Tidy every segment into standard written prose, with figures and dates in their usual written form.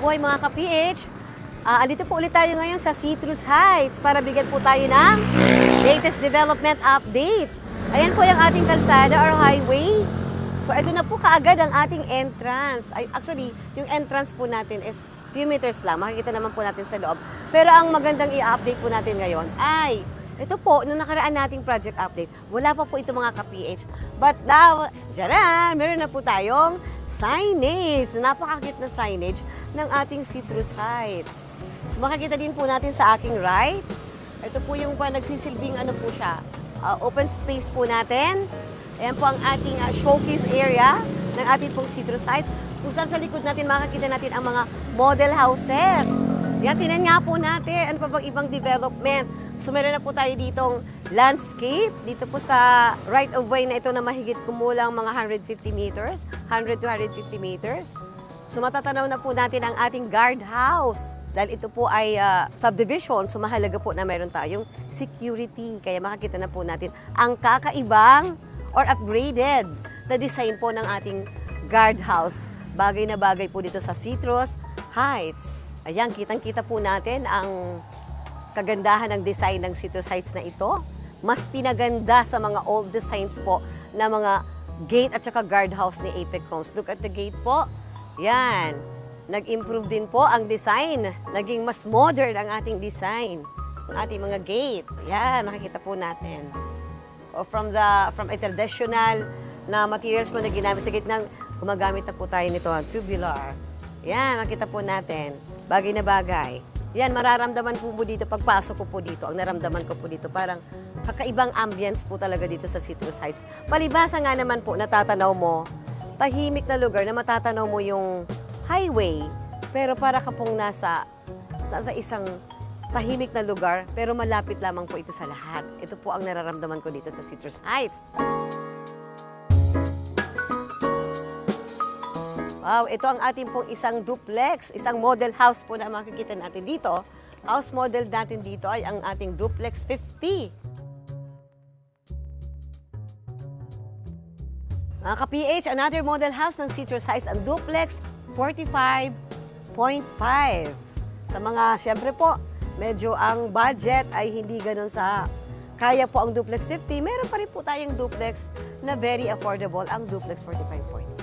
buhay mga ka-PH! Andito po ulit tayo ngayon sa Citrus Heights para bigyan po tayo ng latest development update. Ayan po yung ating kalsada or highway. So ito na po kaagad ang ating entrance. Actually, yung entrance po natin is few meters lang. Makikita naman po natin sa loob. Pero ang magandang i-update po natin ngayon ay ito po, nung nakaraan nating project update, wala pa po ito mga ka-PH. But now, jaran, meron na po tayong signage. Napaka-cute na signage ng ating Citrus Heights. So makikita din po natin sa aking right. Ito po yung nagsisilbing ano po siya, open space po natin. Ayan po ang ating showcase area ng ating pong Citrus Heights. Kung saan sa likod natin makikita natin ang mga model houses. Yan, tinan nga po natin, ano pa bang ibang development. So meron na po tayo ditong landscape, dito po sa right of way na ito na mahigit kumulang mga 150 meters, 100 to 150 meters. So matatanaw na po natin ang ating guardhouse. Dahil ito po ay subdivision, so mahalaga po na meron tayong security. Kaya makikita na po natin ang kakaibang or upgraded na design po ng ating guardhouse. Bagay na bagay po dito sa Citrus Heights. Ayan, kitang-kita po natin ang kagandahan ng design ng Citrus Heights na ito. Mas pinaganda sa mga old designs po na mga gate at saka guardhouse ni Apex Homes. Look at the gate po. Yan. Nag-improve din po ang design. Naging mas modern ang ating design. Ang ating mga gate. Yan, makikita po natin. O from a traditional na materials po na ginamit sa gate, gumagamit na po tayo nito, tubular. Yan, makita po natin. Bagay na bagay. Yan, mararamdaman po dito, pagpasok ko po dito, ang naramdaman ko po dito, parang kakaibang ambience po talaga dito sa Citrus Heights. Palibasa nga naman po, natatanaw mo, tahimik na lugar na matatanaw mo yung highway, pero para ka pong nasa isang tahimik na lugar, pero malapit lamang po ito sa lahat. Ito po ang nararamdaman ko dito sa Citrus Heights. Wow, ito ang ating pong isang duplex, isang model house po na makikita natin dito. House model natin dito ay ang ating duplex 50. Mga ka-PH, another model house ng Citrus Heights, ang duplex 45.5. Sa mga, syempre po, medyo ang budget ay hindi ganun sa kaya po ang duplex 50. Meron pa rin po tayong duplex na very affordable, ang duplex 45.5.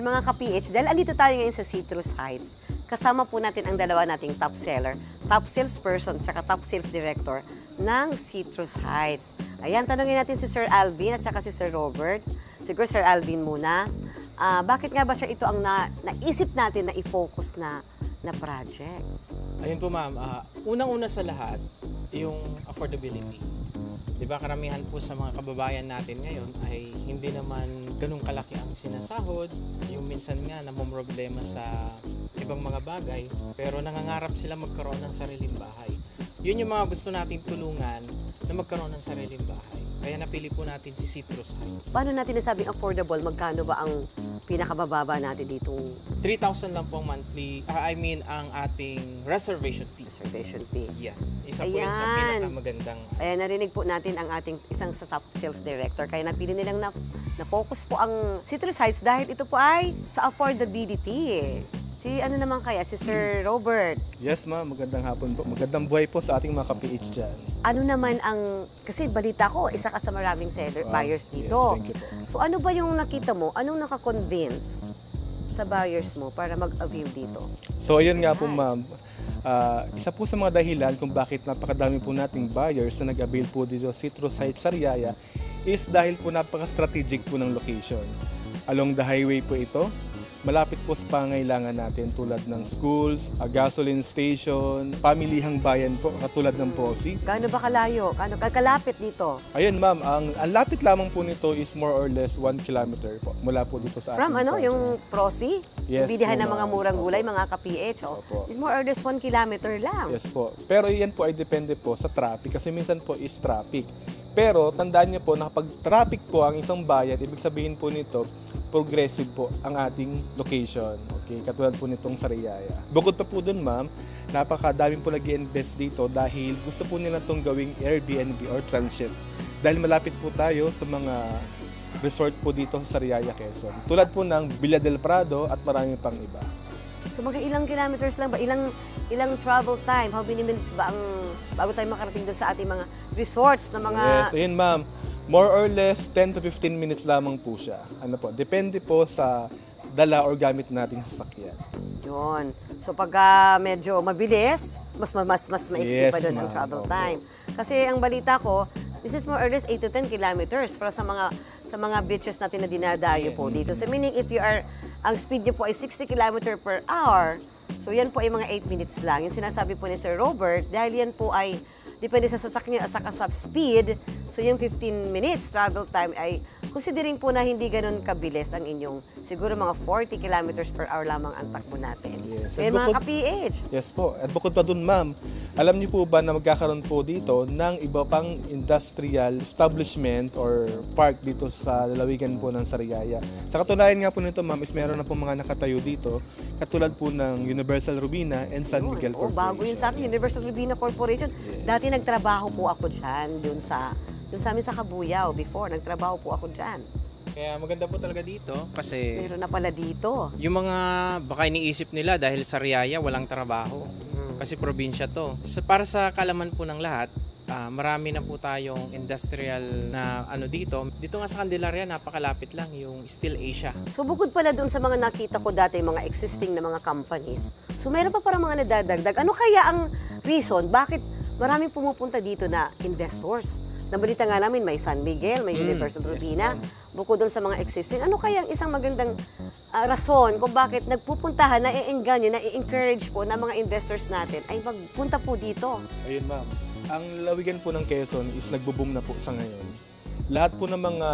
Mga ka-PH, dahil andito tayo ngayon sa Citrus Heights, kasama po natin ang dalawa nating top seller, top salesperson, tsaka top sales director ng Citrus Heights. Ayan, tanungin natin si Sir Alvin at saka si Sir Robert. Siguro Sir Alvin muna. Bakit nga ba, Sir, ito ang naisip natin na i-focus na project? Ayun po, ma'am. Unang-una sa lahat, yung affordability. Diba, karamihan po sa mga kababayan natin ngayon ay hindi naman ganun kalaki ang sinasahod. Yung minsan nga namomroblema sa ibang mga bagay, pero nangangarap sila magkaroon ng sariling bahay. Yun yung mga gusto natin tulungan na magkaroon ng sariling bahay. Kaya napili po natin si Citrus Heights. Paano natin nasabing affordable? Magkano ba ang pinakabababa natin dito? 3,000 lang po ang monthly, ang ating reservation fee. Reservation fee. Yeah. Isa po yun sa pinakamagandang. Ayan, narinig po natin ang ating isang sa top sales director. Kaya napili nilang na-focus po ang Citrus Heights dahil ito po ay sa affordability. Si ano naman kaya? Si Sir Robert. Yes, ma'am. Magandang hapon po. Magandang buhay po sa ating mga ka-PH dyan. Ano naman kasi balita ko, isa ka sa maraming buyers dito. Yes, thank you po. So ano ba yung nakita mo? Anong nakakonvince sa buyers mo para mag-avail dito? So ayun nga po, ma'am. Isa po sa mga dahilan kung bakit napakadami po nating buyers na nag-avail po dito sa Citrus Heights, Sariaya is dahil po napaka-strategic po ng location. Along the highway po ito. Malapit po sa pangangailangan natin tulad ng schools, gasoline station, pamilihang bayan po katulad ng POSI. Gaano ba kalayo? Gaano kalapit dito? Ayun, ma'am, ang lapit lamang po nito is more or less 1 kilometer po mula po dito sa From ating yung PROSI? Yes, bilihan po, ng mga murang gulay, mga ka-PH. It's more or less 1 kilometer lang. Yes po. Pero yan po ay depende po sa traffic kasi minsan po is traffic. Pero tandaan niyo po na kapag traffic po ang isang bayan, ibig sabihin po nito, progressive po ang ating location. Okay, katulad po nitong Sariaya. Bukod pa po dun, ma'am, napakadaming po nag-i-invest dito dahil gusto po nila itong gawing Airbnb or transit. Dahil malapit po tayo sa mga resort po dito sa Sariaya, Quezon. Tulad po ng Villa del Prado at marami pang iba. So mga ilang kilometers lang ba? Ilang travel time? How many minutes ba ang bago tayo makarating doon sa ating mga resorts na mga... Yes, ayun ma'am. More or less 10 to 15 minutes lamang po siya. Ano po, depende po sa dala or gamit nating sasakyan. Yun. So pag medyo mabilis, mas maiksi Yes, pa doon ang ma'am. travel Opo. time. Kasi ang balita ko, this is more or less 8 to 10 kilometers para sa mga beaches natin na dinadayo po dito. So meaning if you are, ang speed nyo po ay 60 km per hour, so yan po ay mga 8 minutes lang. Yung sinasabi po ni Sir Robert, dahil yan po ay depende sa sasakyan sa speed, so yung 15 minutes travel time ay considering po na hindi ganun kabilis ang inyong, siguro mga 40 kilometers per hour lamang ang takbo natin. Yes. So yan mga ka-PH. Yes po. At bukod pa dun, ma'am, alam niyo po ba na magkakaroon po dito ng iba pang industrial establishment or park dito sa lalawigan po ng Sariaya. Sa katunayan nga po nito, ma'am, is meron na po mga nakatayo dito, katulad po ng Universal Robina and San Miguel Corporation. Bago yun sa akin, Universal Robina Corporation. Yes. Dati nagtrabaho po ako dyan, dun sa amin sa Kabuyao before, nagtrabaho po ako dyan. Kaya maganda po talaga dito kasi Meron na pala dito. yung mga baka iniisip nila dahil sa Sariaya walang trabaho. Kasi probinsya to. Para sa kalaman po ng lahat, marami na po tayong industrial na ano dito. Dito nga sa Candelaria, napakalapit lang yung Steel Asia. So bukod pala dun sa mga nakita ko dati, mga existing na mga companies, so meron pa parang mga nadadagdag. Ano kaya ang reason bakit maraming pumupunta dito na investors? Nabalita nga namin may San Miguel, may Universal Robina. Bukod dun sa mga existing, ano kaya ang isang magandang rason kung bakit nagpupuntahan, na-i-engganyo, na-i-encourage po na mga investors natin ay magpunta po dito? Ayun, ma'am. Ang lalawigan po ng Quezon is nagbo-boom na po sa ngayon. Lahat po ng mga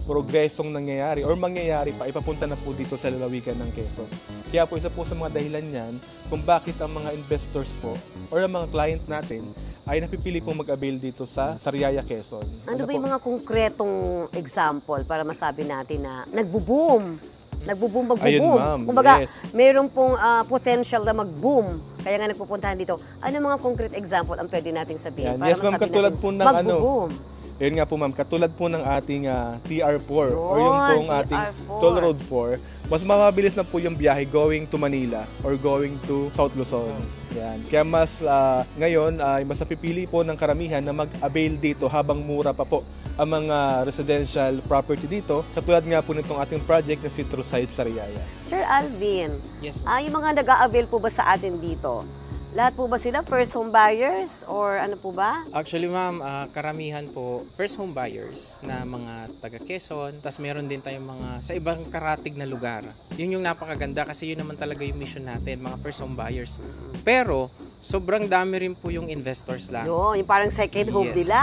progresong nangyayari or mangyayari pa, ipapunta na po dito sa lalawigan ng Quezon. Kaya po isa po sa mga dahilan niyan kung bakit ang mga investors po or ang mga client natin ay napipili pong mag-avail dito sa Sariaya, Quezon. Ano ba yung mga konkretong example para masabi natin na nagbo-boom? Nagbo-boom, Ayun, magbo-boom. ma'am. Kumbaga, Yes. mayroon pong potential na mag-boom. Kaya nga nagpupuntahan dito. Ano mga concrete example ang pwede nating sabihin? Yan. Para Yes, ma'am, masabi katulad natin, po ng ano, magbo-boom. Yun nga po, ma'am, katulad po ng ating TR4 or yung Yun, pong ating TR4. Toll Road 4, mas mabilis na po yung biyahe going to Manila or going to South Luzon. Yan. Kaya mas ngayon ay mas napipili po ng karamihan na mag-avail dito habang mura pa po ang mga residential property dito. Katulad nga po nitong ating project na Citrus Heights, Sariaya. Sir Alvin, Yes, yung mga nag-a-avail po ba sa atin dito? Lahat po ba sila first home buyers or ano po ba? Actually, ma'am, karamihan po first home buyers na mga taga Quezon. Tapos meron din tayong mga sa ibang karatig na lugar. Yun yung napakaganda kasi yun naman talaga yung mission natin, mga first home buyers. Pero sobrang dami rin po yung investors lang. Yung parang second home Yes. nila.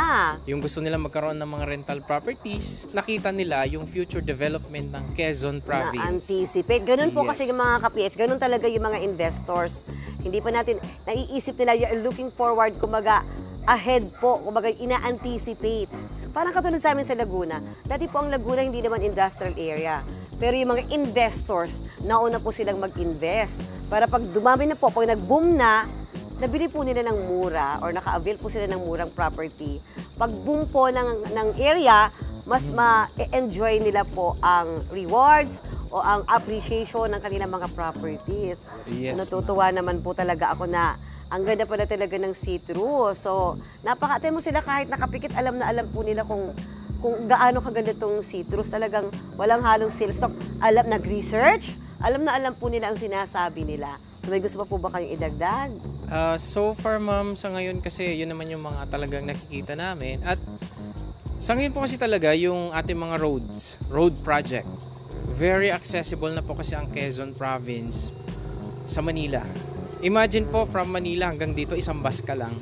Yung gusto nila magkaroon ng mga rental properties, nakita nila yung future development ng Quezon Province. Na-anticipate. Ganun po Yes. kasi yung mga ka-PH. Ganun talaga yung mga investors. Hindi pa natin naiisip nila, you're looking forward, kumbaga ahead po, kumbaga ina-anticipate. Parang katulad sa amin sa Laguna. Dati po ang Laguna hindi naman industrial area. Pero yung mga investors, nauna po silang mag-invest. Para pag dumami na po, pag nag-boom na, nabili po nila ng mura or naka-avail po sila ng murang property. Pag boom po ng area, mas ma-enjoy nila po ang rewards o ang appreciation ng kanilang mga properties. Yes, So natutuwa naman po talaga ako na ang ganda pala talaga ng citrus. So napaka-atay mo sila kahit nakapikit, alam na alam po nila kung gaano kaganda tong citrus. Talagang walang halong sales stock. Alam, nag-research, alam na alam po nila ang sinasabi nila. So may gusto pa po ba kayong idagdag? So far, ma'am, sa ngayon kasi yun naman yung mga talagang nakikita namin. At sa ngayon po kasi talaga yung ating mga road project. Very accessible na po kasi ang Quezon Province sa Manila. Imagine po from Manila hanggang dito isang bus ka lang.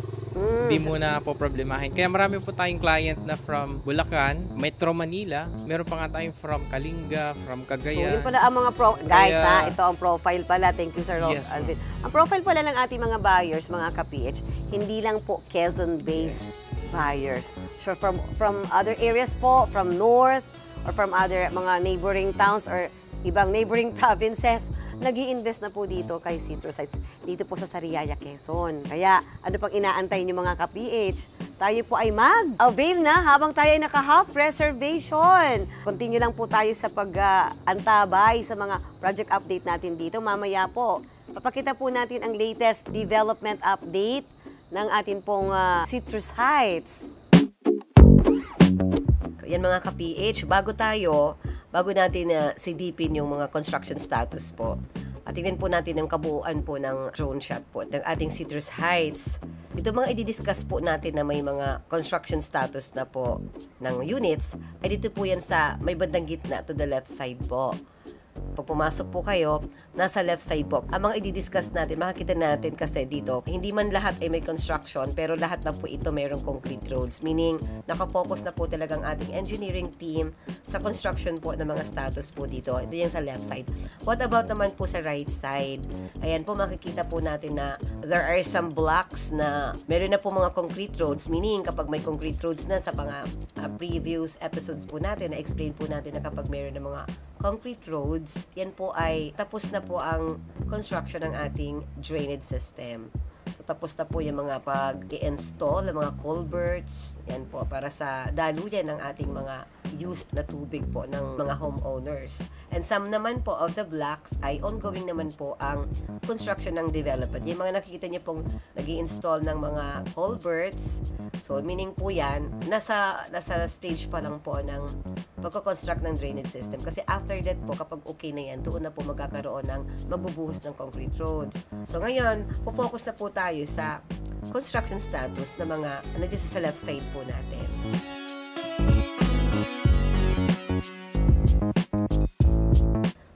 Di mo na po problemahin. Kaya marami po tayong client na from Bulacan, Metro Manila. Meron pa nga tayong from Kalinga, from So, Cagayan. yun pala ang mga guys, Kaya- ito ang profile pala. Thank you, Sir Yes, ma'am. Alvin. Ang profile pala ng ating mga buyers, mga ka-PH, hindi lang po Quezon-based buyers. So, from other areas po, from north, or from other mga neighboring towns or ibang neighboring provinces, nag-i-invest na po dito kay Citrus Heights, dito po sa Sariaya, Quezon. Kaya ano pang inaantay niyo mga ka-PH? Tayo po ay mag-avail na habang tayo ay naka-half reservation. Continue lang po tayo sa pag-antabay sa mga project update natin dito. Mamaya po, papakita po natin ang latest development update ng atin pong Citrus Heights. Yan mga ka-PH, bago natin silipin yung mga construction status po, at tingnan po natin ang kabuuan po ng drone shot po ng ating Citrus Heights. Ito mga i-discuss po natin na may mga construction status na po ng units, ay dito po yan sa may bandang gitna to the left side po. Pag pumasok po kayo, nasa left side po. Ang mga i-discuss natin, makikita natin kasi dito, hindi man lahat ay may construction, pero lahat na po ito mayroong concrete roads. Meaning, nakafocus na po talagang ating engineering team sa construction po ng mga status po dito. Ito yan sa left side. What about naman po sa right side? Ayan po, makikita po natin na there are some blocks na meron na po mga concrete roads. Meaning, kapag may concrete roads na sa mga previous episodes po natin, na-explain po natin na kapag meron na mga concrete roads, yan po ay tapos na po ang construction ng ating drainage system. So, tapos na po yung mga pag-i-install, ng mga culverts, yan po, para sa daluyan ng ating mga used na tubig po ng mga homeowners. And some naman po of the blocks ay ongoing naman po ang construction ng development. Yung mga nakikita niyo pong nag-i-install ng mga culverts, so meaning po yan, nasa stage pa lang po ng pagko-construct ng drainage system. Kasi after that po, kapag okay na yan, doon na po magkakaroon ng magbubuhos ng concrete roads. So ngayon, focus na po tayo sa construction status ng mga nandito sa left side po natin.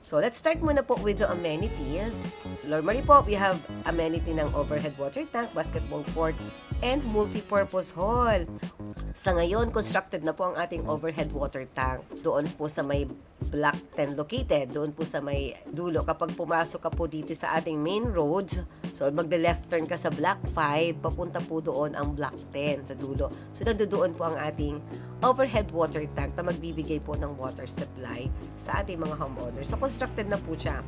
So, let's start muna po with the amenities. Normally po, we have amenity ng overhead water tank, basketball court, and multi-purpose hall. Sa ngayon, constructed na po ang ating overhead water tank. Doon po sa may Block 10 located, doon po sa may dulo. Kapag pumasok ka po dito sa ating main roads, so magde-left turn ka sa Block 5, papunta po doon ang Block 10 sa dulo. So, nandoon po ang ating overhead water tank na magbibigay po ng water supply sa ating mga homeowners. So, constructed na po siya.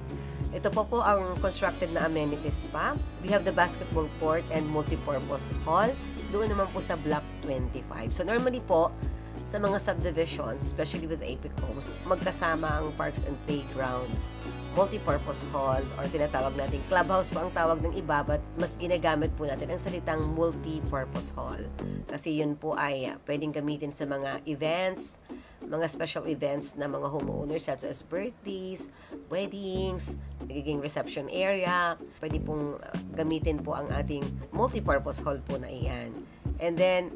Ito po ang constructed na amenities pa. We have the basketball court and multi-purpose hall. Doon naman po sa Block 25. So, normally po, sa mga subdivisions, especially with Epic Homes, magkasama ang parks and playgrounds, multi-purpose hall, or tinatawag natin clubhouse po ang tawag ng iba, but mas ginagamit po natin ang salitang multi-purpose hall. Kasi yun po ay pwedeng gamitin sa mga events, mga special events na mga homeowners such as birthdays, weddings, nagiging reception area. Pwede pong gamitin po ang ating multi-purpose hall po na iyan. And then,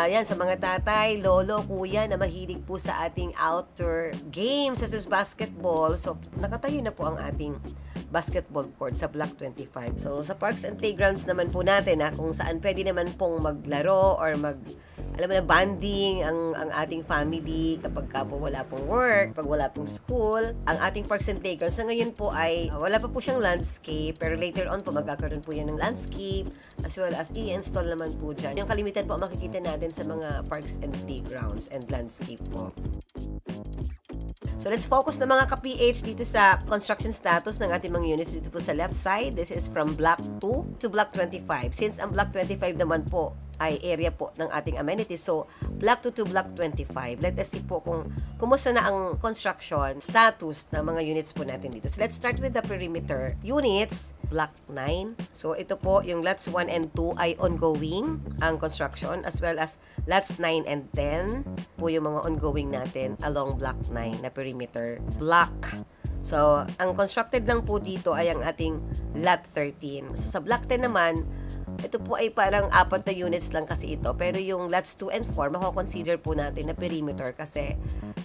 yan, sa mga tatay, lolo, kuya na mahilig po sa ating outdoor games such as basketball. So, nakatayo na po ang ating basketball court sa Block 25. So, sa parks and playgrounds naman po natin, kung saan pwede naman pong maglaro or alam mo na, bonding ang ating family kapag po wala pong work, pag wala pong school. Ang ating parks and playgrounds sa ngayon po ay wala pa po siyang landscape, pero later on po magkakaroon po yan ng landscape, as well as i-install naman po dyan. Yung kalimitan po makikita natin sa mga parks and playgrounds and landscape po. So, let's focus na mga ka-PH dito sa construction status ng ating mga units dito po sa left side. This is from Block 2 to Block 25. Since ang Block 25 naman po ay area po ng ating amenities. So, Block 2 to Block 25. Let us see po kung kumusta na ang construction status ng mga units po natin dito. So, let's start with the perimeter units. Block 9. So, ito po, yung lots 1 and 2 ay ongoing ang construction, as well as lots 9 and 10 po yung mga ongoing natin along Block 9 na perimeter block. So, ang constructed lang po dito ay ang ating lot 13. So, sa Block 10 naman, ito po ay parang 4 na units lang kasi ito. Pero yung lots 2 and 4, mako-consider po natin na perimeter kasi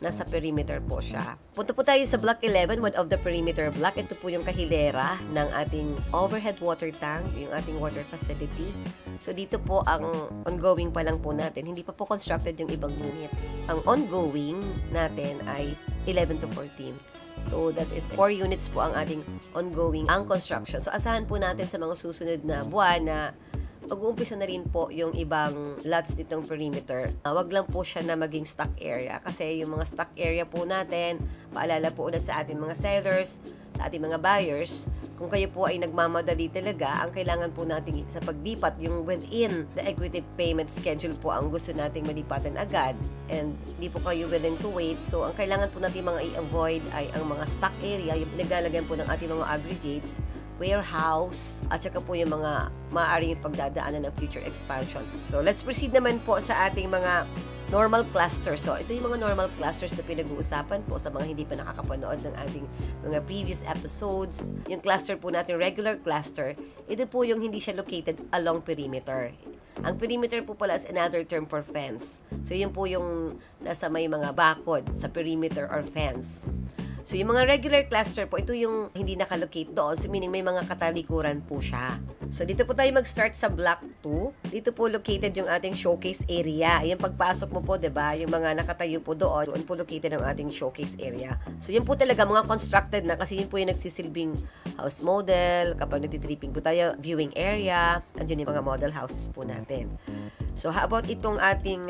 nasa perimeter po siya. Punta po tayo sa Block 11, one of the perimeter block. Ito po yung kahilera ng ating overhead water tank, yung ating water facility. So, dito po ang ongoing pa lang po natin. Hindi pa po constructed yung ibang units. Ang ongoing natin ay 11 to 14. So, that is 4 units po ang ating ongoing ang construction. So, asahan po natin sa mga susunod na buwan na mag-uumpisa na rin po yung ibang lots nitong perimeter. Wag lang po siya na maging stock area. Kasi yung mga stock area po natin, paalala po ulit sa ating mga sellers, sa ating mga buyers, kung kayo po ay nagmamadali talaga, ang kailangan po natin sa paglipat, yung within the equity payment schedule po ang gusto nating malipatan agad, and di po kayo willing to wait. So, ang kailangan po natin mga i-avoid ay ang mga stock area, yung naglalagyan po ng ating mga aggregates, warehouse, at saka po yung mga maaaring pagdadaanan ng future expansion. So, let's proceed naman po sa ating mga normal clusters. So, ito yung mga normal clusters na pinag-uusapan po sa mga hindi pa nakakapanood ng ating mga previous episodes. Yung cluster po natin, regular cluster, ito po yung hindi siya located along perimeter. Ang perimeter po pala is another term for fence. So, yun po yung nasa may mga bakod sa perimeter or fence. So, yung mga regular cluster po, ito yung hindi nakalocate doon. So, meaning may mga katalikuran po siya. So, dito po tayo mag-start sa block 2. Dito po located yung ating showcase area. Yung pagpasok mo po, diba? Yung mga nakatayo po doon po located ang ating showcase area. So, yun po talaga mga constructed na kasi yun po yung nagsisilbing house model. Kapag nagtitripping po tayo, viewing area. Andyan yung mga model houses po natin. So, how about itong ating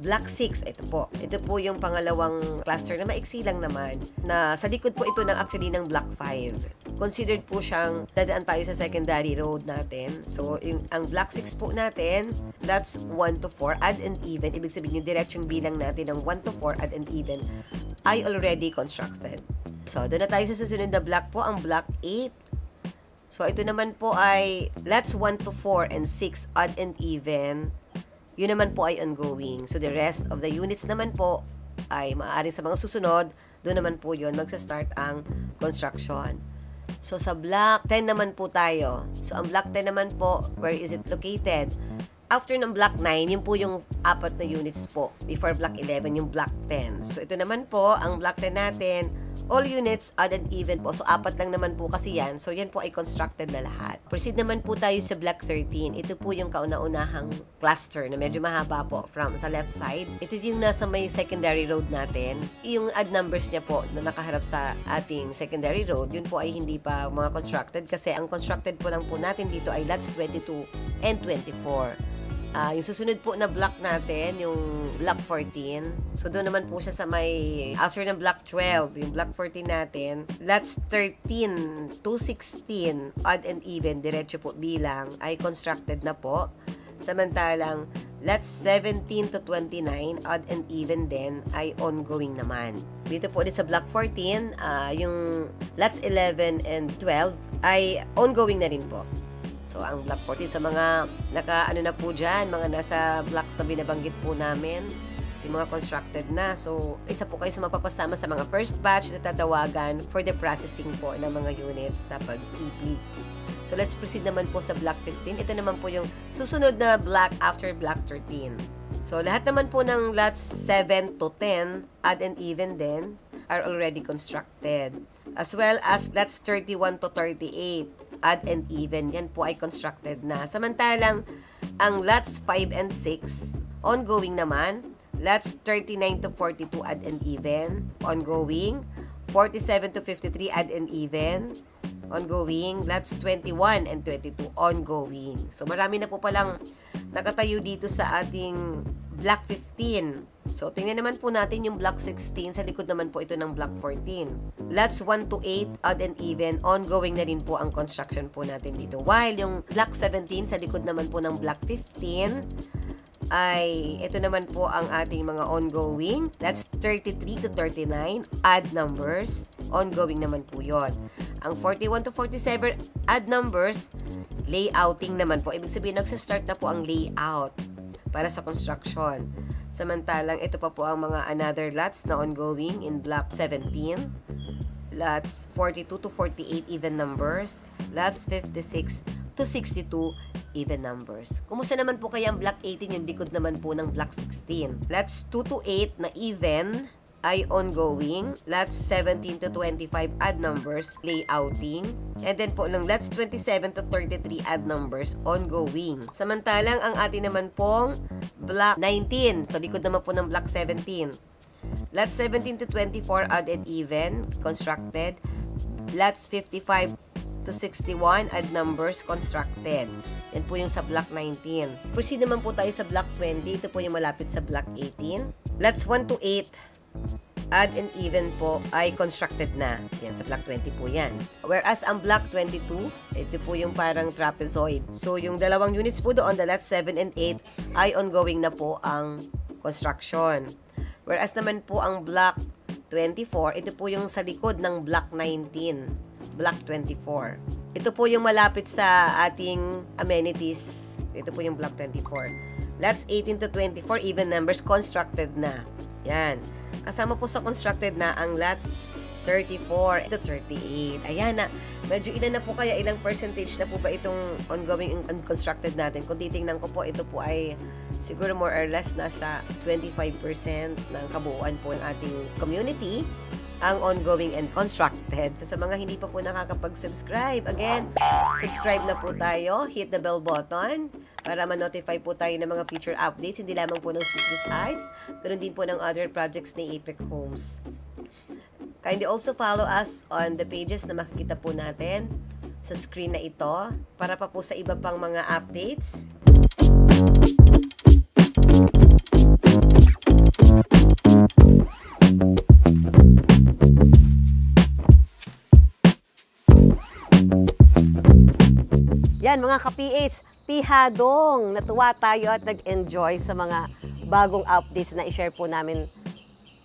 block 6? Ito po. Ito po yung pangalawang cluster na maiksi lang naman na sa likod po ito actually ng block 5. Considered po siyang dadaan tayo sa secondary road natin. So, ang block 6 po natin, that's 1 to 4, odd and even. Ibig sabihin yung direction bilang natin ng 1 to 4, odd and even, ay already constructed. So, doon na tayo sa susunod na block po, ang block 8. So, ito naman po ay, let's 1 to 4 and 6, odd and even. Yun naman po ay ongoing. So, the rest of the units naman po ay maaaring sa mga susunod, doon naman po yun, magsa-start ang construction. So, sa block 10 naman po tayo. So, ang block 10 naman po, where is it located? After ng block 9, yun po yung 4 na units po. Before block 11, yung block 10. So, ito naman po, ang block 10 natin, all units odd and even po. So, 4 lang naman po kasi yan. So, yan po ay constructed na lahat. Proceed naman po tayo sa block 13. Ito po yung kauna-unahang cluster na medyo mahaba po from sa left side. Ito yung nasa may secondary road natin. Yung odd numbers niya po na nakaharap sa ating secondary road, yun po ay hindi pa mga constructed kasi ang constructed po lang po natin dito ay lots 22 and 24. Yung susunod po na block natin, yung block 14. So, doon naman po siya sa may, after ng block 12, yung block 14 natin, lots 13 to 16, odd and even, diretso po bilang, ay constructed na po. Samantalang, lots 17 to 29, odd and even din, ay ongoing naman. Dito po ulit sa block 14, yung lots 11 and 12, ay ongoing na rin po. So, ang block 14 sa mga naka-ano na po dyan, mga nasa blocks na binabanggit po namin, yung mga constructed na. So, isa po kayo sa mapapasama sa mga first batch na tatawagan for the processing po ng mga units sa pag-TP. So, let's proceed naman po sa block 15. Ito naman po yung susunod na block after block 13. So, lahat naman po ng lots 7 to 10, odd and even din, are already constructed. As well as lots 31 to 38. Odd and even, yan po ay constructed na. Samantalang, ang lots 5 and 6, ongoing naman. Lots 39 to 42, odd and even, ongoing. 47 to 53, odd and even, ongoing. Lots 21 and 22, ongoing. So, marami na po palang nakatayo dito sa ating block 15. So, tingnan naman po natin yung block 16. Sa likod naman po ito ng block 14. Lots 1 to 8, odd and even. Ongoing na rin po ang construction po natin dito. While yung block 17, sa likod naman po ng block 15, ay ito naman po ang ating mga ongoing. That's 33 to 39, odd numbers. Ongoing naman po yon. Ang 41 to 47, odd numbers, layouting naman po. Ibig sabihin, nagsa-start na po ang layout para sa construction. Samantalang, ito pa po ang mga another lots na ongoing in block 17. Lots 42 to 48, even numbers. Lots 56 to 62, even numbers. Kumusta naman po kaya ang block 18, yung likod naman po ng block 16? Lots 2 to 8 na even ay ongoing. Lots 17 to 25, odd numbers, layouting. And then po ng lots 27 to 33, odd numbers, ongoing. Samantalang ang atin naman pong block 19, so likod naman po ng block 17. Lots 17 to 24, odd and even, constructed. Lots 55 to 61, odd numbers, constructed. Yan po yung sa block 19. Proceed naman po tayo sa block 20. Ito po yung malapit sa block 18. Lots 1 to 8, odd and even po ay constructed na. Yan, sa Block 20 po yan. Whereas ang Block 22, ito po yung parang trapezoid. So, yung dalawang units po doon, the lots 7 and 8, ay ongoing na po ang construction. Whereas naman po ang Block 24, ito po yung sa likod ng Block 19. Block 24. Ito po yung malapit sa ating amenities. Ito po yung Block 24. Lots 18 to 24, even numbers, constructed na. Yan. Kasama po sa constructed na ang lots 34 to 38. Ayan na. Medyo ilan na po kaya, ilang percentage na po ba itong ongoing and constructed natin? Kung titingnan ko po, ito po ay siguro more or less nasa 25% ng kabuuan po ng ating community ang ongoing and constructed. Sa mga hindi pa po nakakapag-subscribe, again, subscribe na po tayo. Hit the bell button para ma-notify po tayo ng mga future updates, hindi lamang po ng Citrus Heights, ganoon din po ng other projects ni Apex Homes. Kindly also follow us on the pages na makikita po natin sa screen na ito para pa po sa iba pang mga updates. Yan mga ka-PH, pihadong natuwa tayo at nag-enjoy sa mga bagong updates na i-share po namin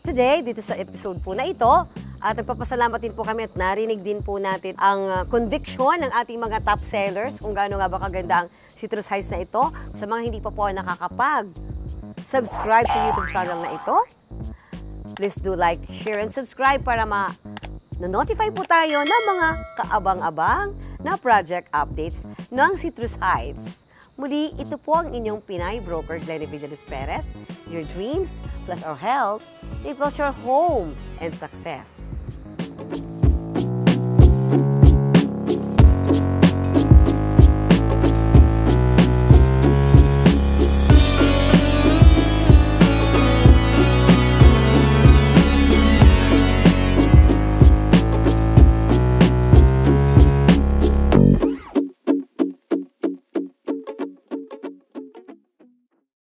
today dito sa episode po na ito. At nagpapasalamat din po kami at narinig din po natin ang conviction ng ating mga top sellers kung gaano nga ba kaganda ang Citrus Heights na ito. Sa mga hindi pa po nakakapag-subscribe sa YouTube channel na ito, please do like, share, and subscribe para na-notify po tayo ng mga kaabang-abang na project updates ng Citrus Heights. Muli, ito po ang inyong Pinay broker, Glenny Villalis Perez. Your dreams plus our health equals your home and success.